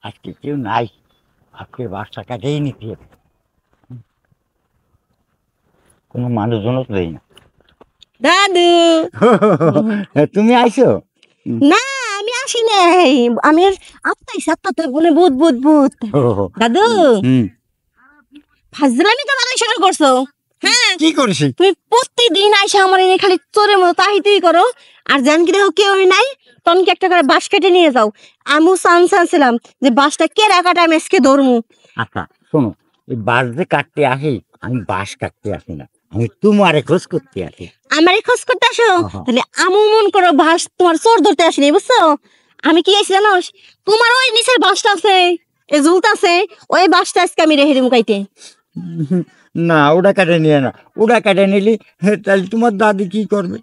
আজকে কেউ নাই, আজকে বাসটা কাটেই নিতে হবে। কোনো মানুষজনও তো দেয় না। দাদু তুমি আইছো? না, আমি আসি নাই। আমি আত্মা তো বলে ভূত ভূত ভূত। দাদু ফাজলামি তো ভালোই শুরু করছো। হ্যাঁ, কি করেছি? তুমি প্রতিদিন আইসা আমার এনে খালি চোরের মতো তাহিতেই করো। আর জান কি দেখো কেউ নাই, তখন কি একটা করে বাঁশ কেটে নিয়ে যাও। আমিও চাইছিলাম যে বাঁশটা কেরা কাটা আমি আজকে ধরমু। আচ্ছা শোনো, এই বাস যে কাটতে আসি, আমি বাস কাটতে আসি না, আমি তোমারে খোঁজ করতে আসি। আমারে খোঁজ করতে আসো? তাহলে আমু মন করো বাঁশ তোমার চোর ধরতে আসিনি, বুঝছো? আমি কি আইছি জানো, তোমার ওই নিচের বাঁশটা আছে, এই ঝুলটা আছে, ওই বাঁশটা আজকে আমি রেখে দিমু কাইতে। না, ওটা কেটে নিয়ে না, ওটা কেটে নিলি তাহলে তোমার দাদি কি করবে?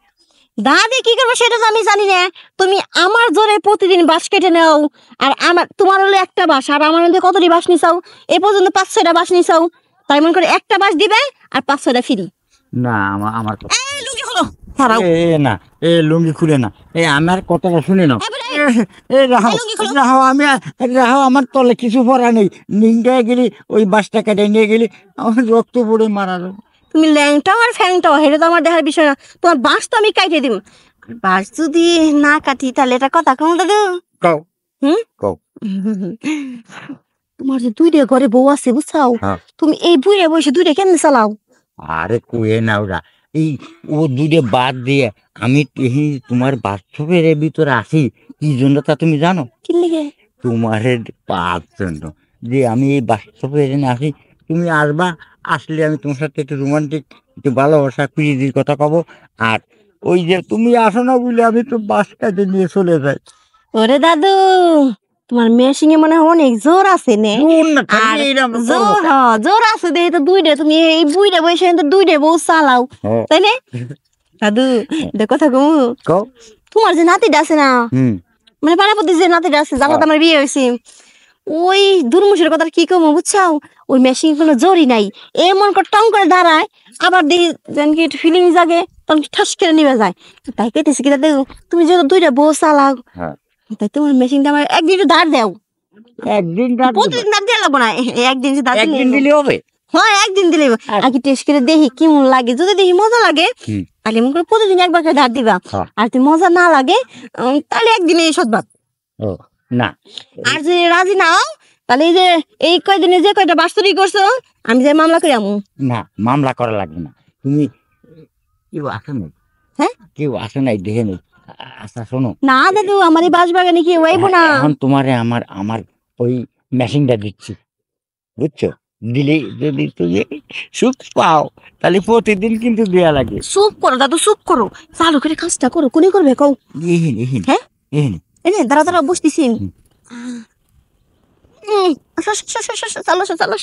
দাদি কি করবে সেটা তো আমি জানি না। তুমি আমার জোরে প্রতিদিন বাঁশ কেটে নাও, আর আমার তোমার হলো একটা বাঁশ, আর আমার মধ্যে কতটি বাঁশ নিছাও? এ পর্যন্ত 5-6টা বাঁশ নিছাও। তাই মনে করে একটা বাঁশ দিবে আর 5-6টা ফ্রি। না, আমার কথা এই লুঙ্গি খোলো, ছাড়াও। না, এ লুঙ্গি খুলে না, এই আমার কথাটা শুনে নাও। রাহো লুঙ্গি খোলো। রাহো, আমি রাহো, আমার তলে কিছু পড়া নেই। নিংটায় গেলি ওই বাসটা কেটে নিয়ে গেলি, আমার রক্ত পড়ে মারা যাবে। তুমি ল্যাংটাও আর ফ্যাংটাও হেরে তো আমার দেখার বিষয় না। তোমার বাঁশ তো আমি কাটিয়ে দিব। বাঁশ যদি না কাটি তাহলে এটা কথা কম দাদু। কও হুম কও। তোমার যে 2টা ঘরে বউ আছে বুঝছাও, তুমি এই বুড়ে বসে 2টা কেমনে চালাও? আরে কুয়ে না ওরা, এই ও দুটো বাদ দিয়ে আমি তোমার বাস্তবের ভিতরে আসি কি জন্য তা তুমি জানো? কি লিগে? তোমার পাওয়ার জন্য, যে আমি এই বাস্তবে এখানে আসি, তুমি আসবা, আসলে আমি তোমার সাথে একটু রোমান্টিক, একটু ভালোবাসা প্রীতির কথা কব। আর ওই যে তুমি আসো না বলে আমি তো বাস কাটে নিয়ে চলে যাই। ওরে দাদু, তোমার মেশিনে মনে হয় অনেক জোর আছে নে। আর জোর আছে দে তো 2টা, তুমি এই বুইড়া বসে তো 2টা বউ চালাও, তাই না? দাদু এটা কথা কমু, তোমার যে নাতিটা আছে না, মানে পাড়াপতি যে নাতিটা আছে, যার সাথে আমার বিয়ে হয়েছে, ওই দুর্মুষের কথা কি কমু বুঝছাও? ওই মেশিন কোনো জোরই নাই, এমন করে টং করে দাঁড়ায়, আবার দেখি যেন কি একটু ফিলিং জাগে, তখন ঠাস করে নিবে যায়। তাই কেটেছি কি দাদু, তুমি যেহেতু 2টা বউ চালাও, তাই তোমার মেশিনটা আমার একদিন একটু দাঁড় দাও। একদিন প্রতিদিন দাঁড় দিয়ে লাগবো না, একদিন যে দাঁড় একদিন দিলে হবে। হ্যাঁ, একদিন দিলে আগে টেস্ট করে দেখি কেমন লাগে। যদি দেখি মজা লাগে তাহলে মনে করো প্রতিদিন একবার করে দাঁড় দিবা। আর যদি মজা না লাগে তাহলে একদিনে সদবাদ। না, আর যদি রাজি নাও তাহলে এই যে এই কয়দিনে যে কয়টা বাস্তরি করছো আমি যে মামলা করে আমু। না, মামলা করা লাগবে না। তুমি কেউ আসো নাই? হ্যাঁ, কেউ আসো নাই, দেখে নেই। আচ্ছা শোনো, না দাদু, আমার এই বাস বাগানে কি ওইব না। এখন তোমারে আমার ওই মেশিনটা দিচ্ছি, বুঝছো? দিলে যদি তুমি সুখ পাও তাহলে প্রতিদিন কিন্তু দেয়া লাগে। চুপ করো দাদু, চুপ করো, চালু করে কাজটা করো। কোনি করবে কও? হ্যাঁ, এই দাঁড়া দাঁড়া বসতেছি। চালো চালো।